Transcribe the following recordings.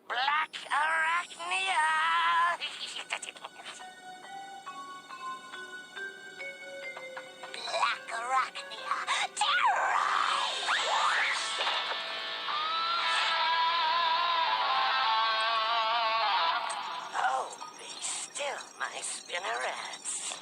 Blackarachnia! Blackarachnia! Terrorize! Oh, be still, my spinnerets.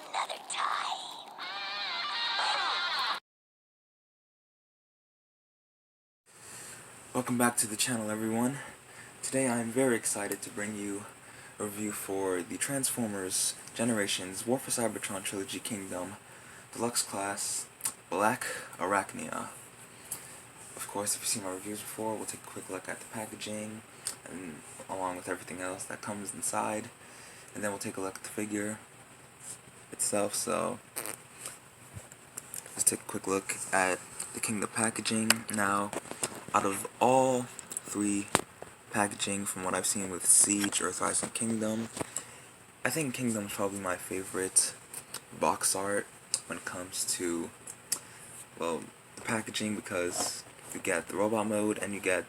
Another time. Welcome back to the channel, everyone. Today I am very excited to bring you a review for the Transformers Generations War for Cybertron Trilogy Kingdom Deluxe Class Blackarachnia. Of course, if you've seen my reviews before, we'll take a quick look at the packaging and along with everything else that comes inside, and then we'll take a look at the figure itself. So let's take a quick look at the Kingdom packaging. Now, out of all three packaging from what I've seen with Siege, Earthrise, and Kingdom, I think Kingdom's probably my favorite box art when it comes to, well, the packaging, because you get the robot mode and you get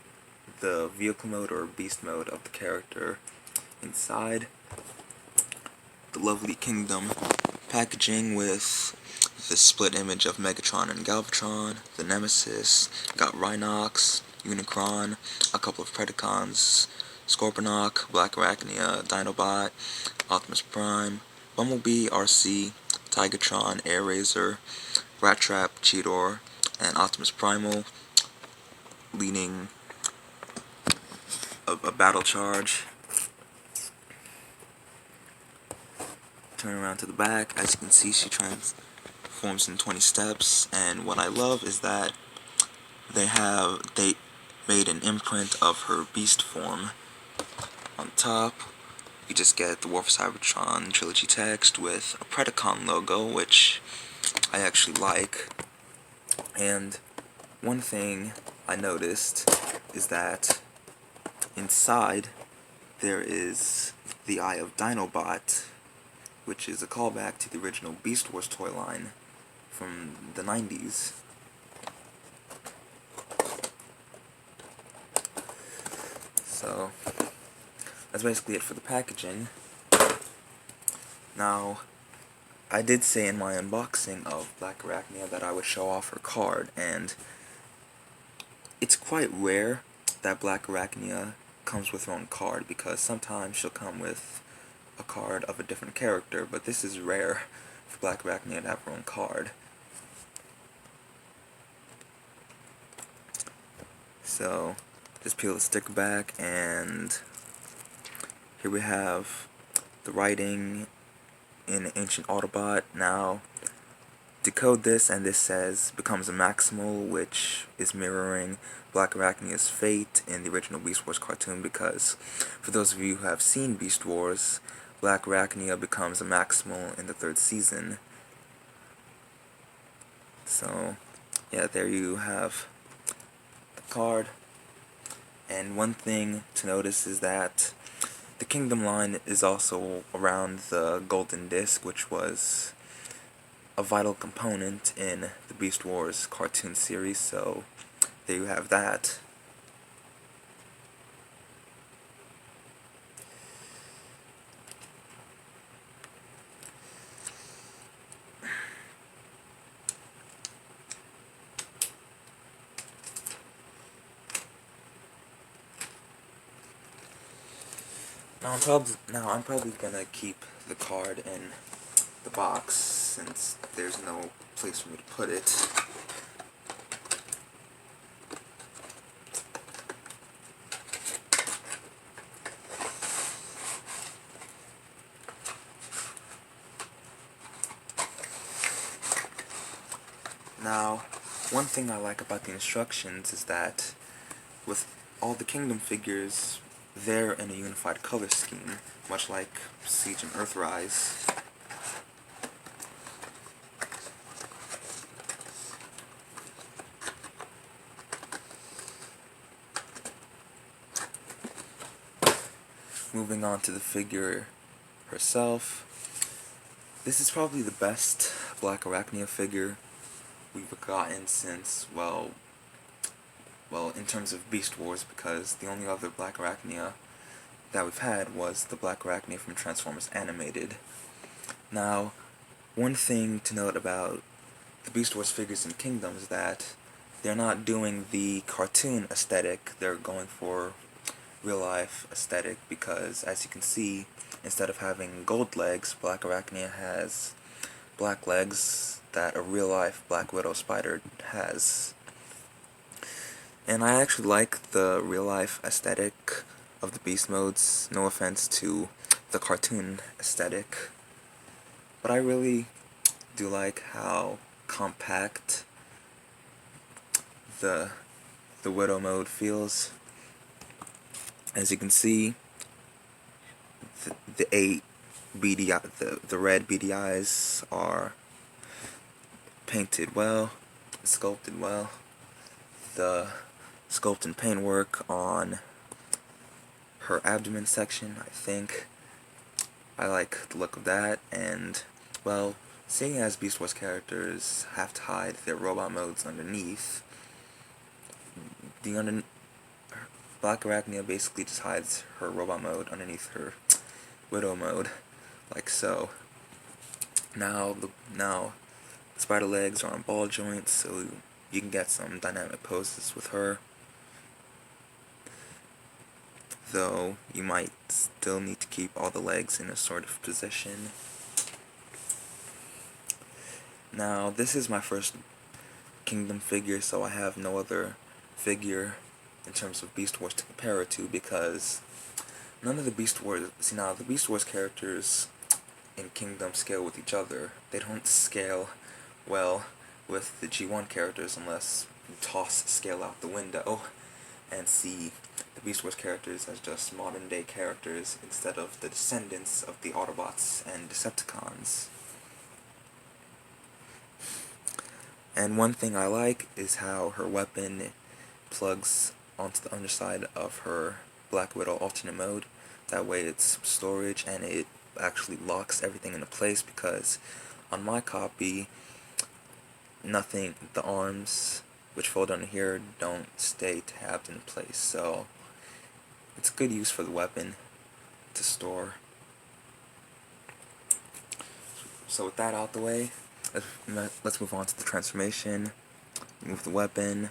the vehicle mode or beast mode of the character inside. The lovely Kingdom packaging with the split image of Megatron and Galvatron, the Nemesis, got Rhinox, Unicron, a couple of Predacons, Scorponok, Blackarachnia, Dinobot, Optimus Prime, Bumblebee, RC, Tigatron, Airraiser, Rat Trap, Cheetor, and Optimus Primal, leading a battle charge. Turn around to the back, as you can see, she transforms in 20 steps, and what I love is that they made an imprint of her beast form. On top, you just get the War for Cybertron Trilogy text with a Predacon logo, which I actually like. And one thing I noticed is that inside there is the Eye of Dinobot, which is a callback to the original Beast Wars toy line from the 90s. So that's basically it for the packaging. Now, I did say in my unboxing of Blackarachnia that I would show off her card, and it's quite rare that Blackarachnia comes with her own card, because sometimes she'll come with a card of a different character, but this is rare for Blackarachnia to have her own card. So, just peel the sticker back, and here we have the writing in Ancient Autobot. Now, decode this, and this says, becomes a Maximal, which is mirroring Blackarachnia's fate in the original Beast Wars cartoon, because for those of you who have seen Beast Wars, Blackarachnia becomes a Maximal in the 3rd season. So, yeah, there you have the card. And one thing to notice is that the Kingdom line is also around the Golden Disc, which was a vital component in the Beast Wars cartoon series, so there you have that. Now I'm probably gonna keep the card in the box since there's no place for me to put it. Now, one thing I like about the instructions is that with all the Kingdom figures, they're in a unified color scheme, much like Siege and Earthrise. moving on to the figure herself. This is probably the best Blackarachnia figure we've gotten since, well, in terms of Beast Wars, because the only other Blackarachnia that we've had was the Blackarachnia from Transformers Animated. Now, one thing to note about the Beast Wars figures in Kingdom is that they're not doing the cartoon aesthetic, they're going for real life aesthetic, because as you can see, instead of having gold legs, Blackarachnia has black legs that a real life Black Widow spider has. And I actually like the real life aesthetic of the beast modes, no offense to the cartoon aesthetic, but I really do like how compact the Widow mode feels. As you can see, the 8 beady the red beady eyes are painted well, sculpted well. The sculpt and paint work on her abdomen section, I think I like the look of that. And well, seeing as Beast Wars characters have to hide their robot modes underneath, Blackarachnia basically just hides her robot mode underneath her Widow mode, like so. Now the spider legs are on ball joints, so you can get some dynamic poses with her, though you might still need to keep all the legs in a sort of position. Now, this is my first Kingdom figure, so I have no other figure in terms of Beast Wars to compare it to, because none of the Beast Wars, the Beast Wars characters in Kingdom scale with each other. They don't scale well with the G1 characters unless you toss scale out the window and see the Beast Wars characters as just modern day characters instead of the descendants of the Autobots and Decepticons. And one thing I like is how her weapon plugs onto the underside of her Black Widow alternate mode. That way it's storage and it actually locks everything into place, because on my copy, the arms which fold under here don't stay tabbed in place, so it's good use for the weapon to store. So with that out the way, let's move on to the transformation. Move the weapon,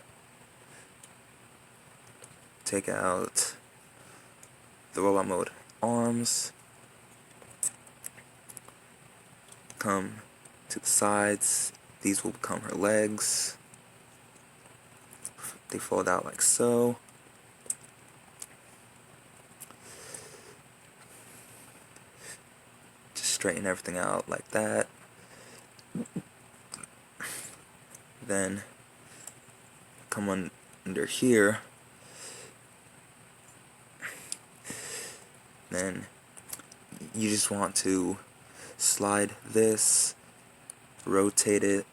take out the robot mode arms, come to the sides, these will become her legs. They fold out like so. Just straighten everything out like that. Then come under here. Then you just want to slide this, rotate it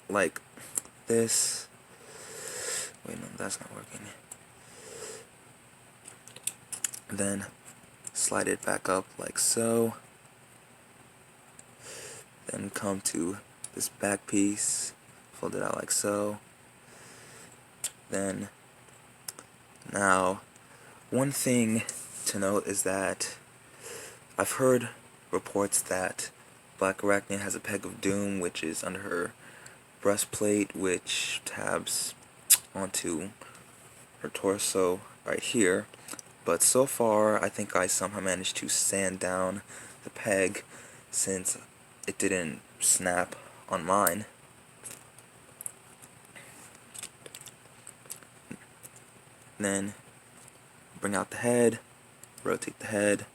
like this. Wait, no, that's not working. Then slide it back up like so. Then come to this back piece, fold it out like so. Then, now, one thing to note is that I've heard reports that Blackarachnia has a peg of doom, which is under her breastplate, which tabs onto her torso right here. But so far, I think I somehow managed to sand down the peg, since it didn't snap on mine. Then bring out the head, rotate the head,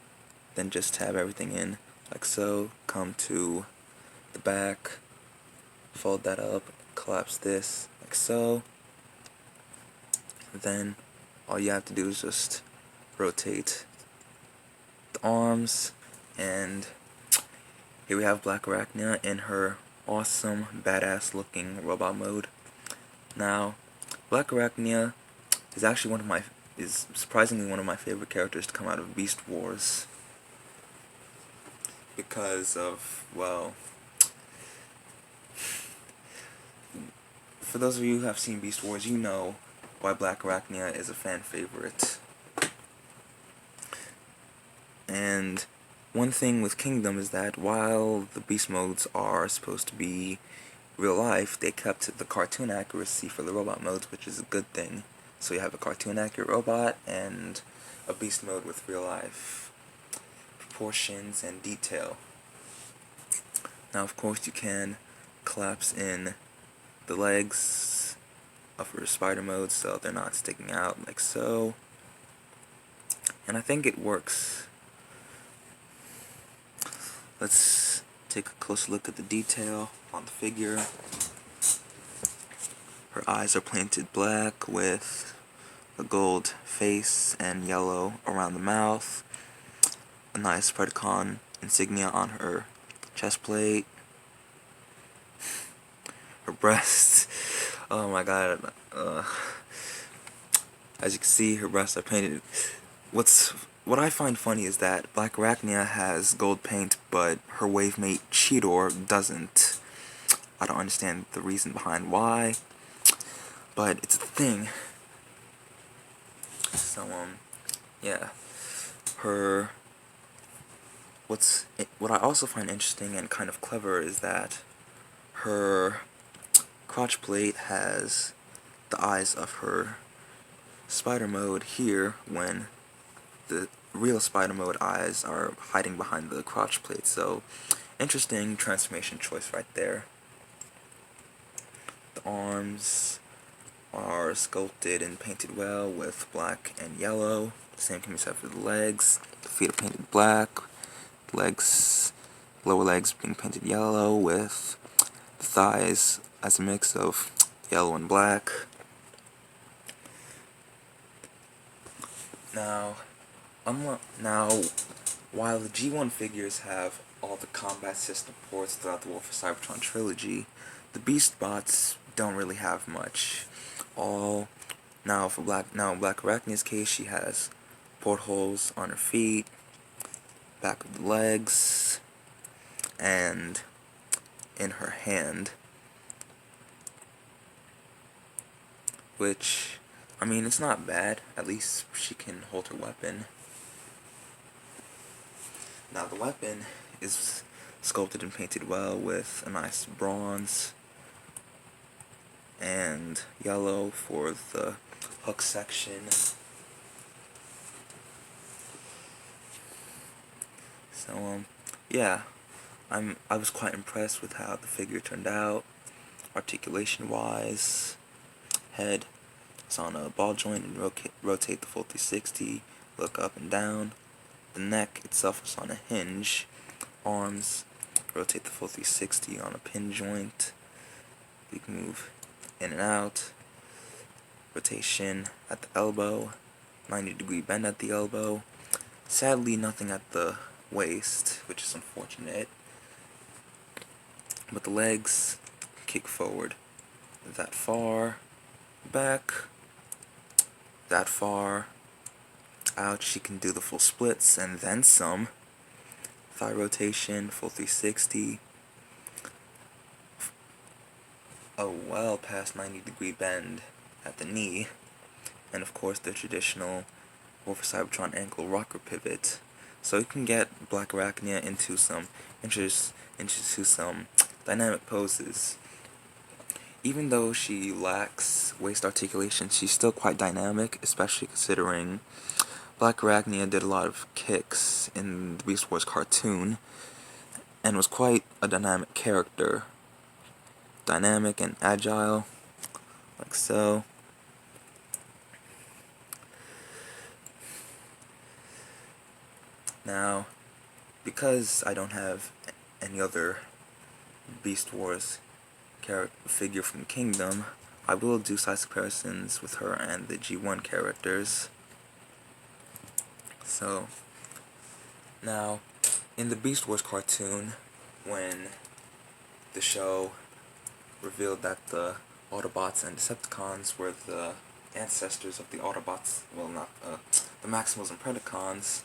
then just tab everything in like so. Come to the back, fold that up, collapse this like so. Then all you have to do is just rotate the arms, and here we have Blackarachnia in her awesome, badass looking robot mode. Now, Blackarachnia is actually one of my is surprisingly one of my favorite characters to come out of Beast Wars. Because of, well, for those of you who have seen Beast Wars, you know why Blackarachnia is a fan favorite. And one thing with Kingdom is that while the beast modes are supposed to be real life, they kept the cartoon accuracy for the robot modes, which is a good thing. So you have a cartoon accurate robot and a beast mode with real life proportions and detail. Now of course you can collapse in the legs of her spider mode so they're not sticking out like so. And I think it works. Let's take a closer look at the detail on the figure. Her eyes are painted black with a gold face and yellow around the mouth. A nice Predacon insignia on her chest plate. Her breasts. Oh my god. As you can see, her breasts are painted. What I find funny is that Blackarachnia has gold paint, but her wave mate Cheetor doesn't. I don't understand the reason behind why, but it's a thing. So yeah. What I also find interesting and kind of clever is that her crotch plate has the eyes of her spider mode here, when the real spider mode eyes are hiding behind the crotch plate. So interesting transformation choice right there. The arms are sculpted and painted well with black and yellow. The same can be said for the legs. The feet are painted black. Legs, lower legs being painted yellow with the thighs as a mix of yellow and black. Now, while the G1 figures have all the combat system ports throughout the War for Cybertron Trilogy, the Beast bots don't really have much. In Blackarachnia's case, she has portholes on her feet, back of the legs, and in her hand. Which, I mean, it's not bad. At least she can hold her weapon. Now the weapon is sculpted and painted well with a nice bronze and yellow for the hook section. So yeah, I was quite impressed with how the figure turned out, articulation wise. Head is on a ball joint and rotate the full 360, look up and down. The neck itself is on a hinge. Arms rotate the full 360 on a pin joint. You can move in and out. Rotation at the elbow, 90-degree bend at the elbow. Sadly, nothing at the waist, which is unfortunate. But the legs kick forward that far, back, that far, out. She can do the full splits and then some. Thigh rotation, full 360. A well past 90-degree bend at the knee. And of course the traditional War for Cybertron ankle rocker pivot. So you can get Blackarachnia into some dynamic poses. Even though she lacks waist articulation, she's still quite dynamic, especially considering Blackarachnia did a lot of kicks in the Beast Wars cartoon and was quite a dynamic character. Dynamic and agile, like so. Now, because I don't have any other Beast Wars figure from Kingdom, I will do size comparisons with her and the G1 characters. So, now, in the Beast Wars cartoon, when the show revealed that the Autobots and Decepticons were the ancestors of the Autobots, well, not the Maximals and Predacons.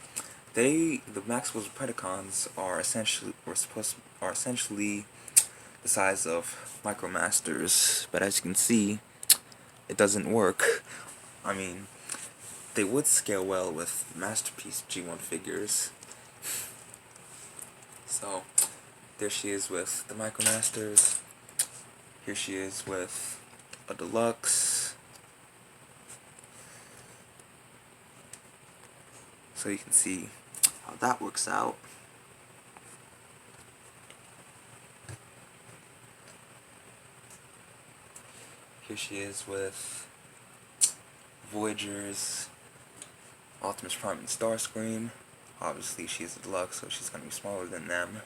The Maximals and Predacons are essentially the size of Micromasters, but as you can see, it doesn't work. I mean, they would scale well with Masterpiece G1 figures. So, there she is with the Micromasters. Here she is with a Deluxe. So you can see how that works out. Here she is with Voyagers, Optimus Prime and Starscream. Obviously she's a Deluxe, so she's going to be smaller than them.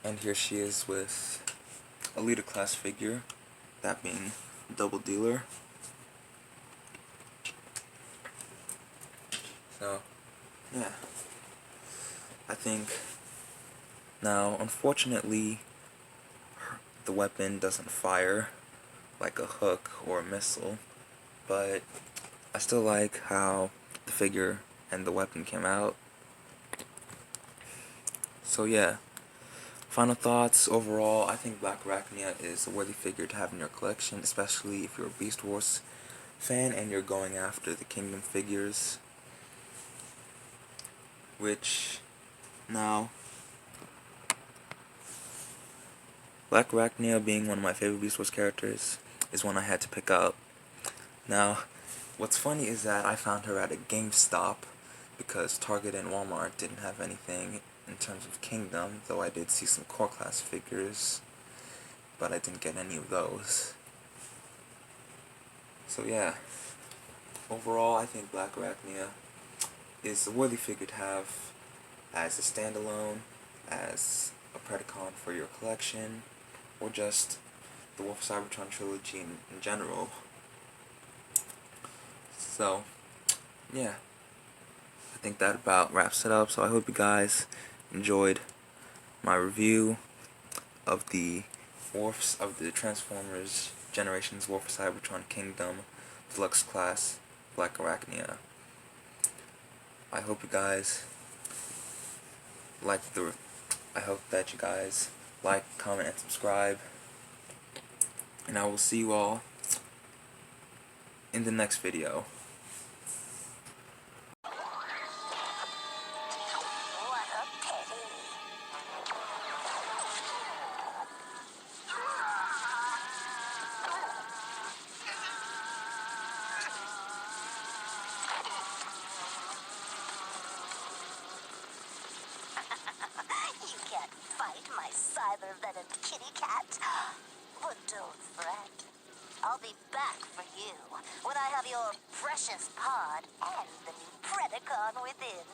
And here she is with a Leader class figure, that being Double Dealer. So, yeah. I think, now, unfortunately, the weapon doesn't fire like a hook or a missile, but I still like how the figure and the weapon came out. So yeah, final thoughts. Overall, I think Blackarachnia is a worthy figure to have in your collection, especially if you're a Beast Wars fan and you're going after the Kingdom figures. Which, now, Blackarachnia being one of my favorite Beast Wars characters is one I had to pick up. Now, what's funny is that I found her at a GameStop because Target and Walmart didn't have anything in terms of Kingdom, though I did see some core class figures, but I didn't get any of those. So yeah, overall I think Blackarachnia is a worthy figure to have as a standalone, as a Predacon for your collection, or just the War for Cybertron Trilogy in general. So, yeah, I think that about wraps it up. So I hope you guys enjoyed my review of the Transformers Generations War for Cybertron Kingdom Deluxe Class Blackarachnia. I hope you guys I hope that you guys like, comment, and subscribe. And I will see you all in the next video. What a pity. You can't fight my cyber-venomed kitty cat. But don't fret. I'll be back for you when I have your precious pod and the new Predacon within.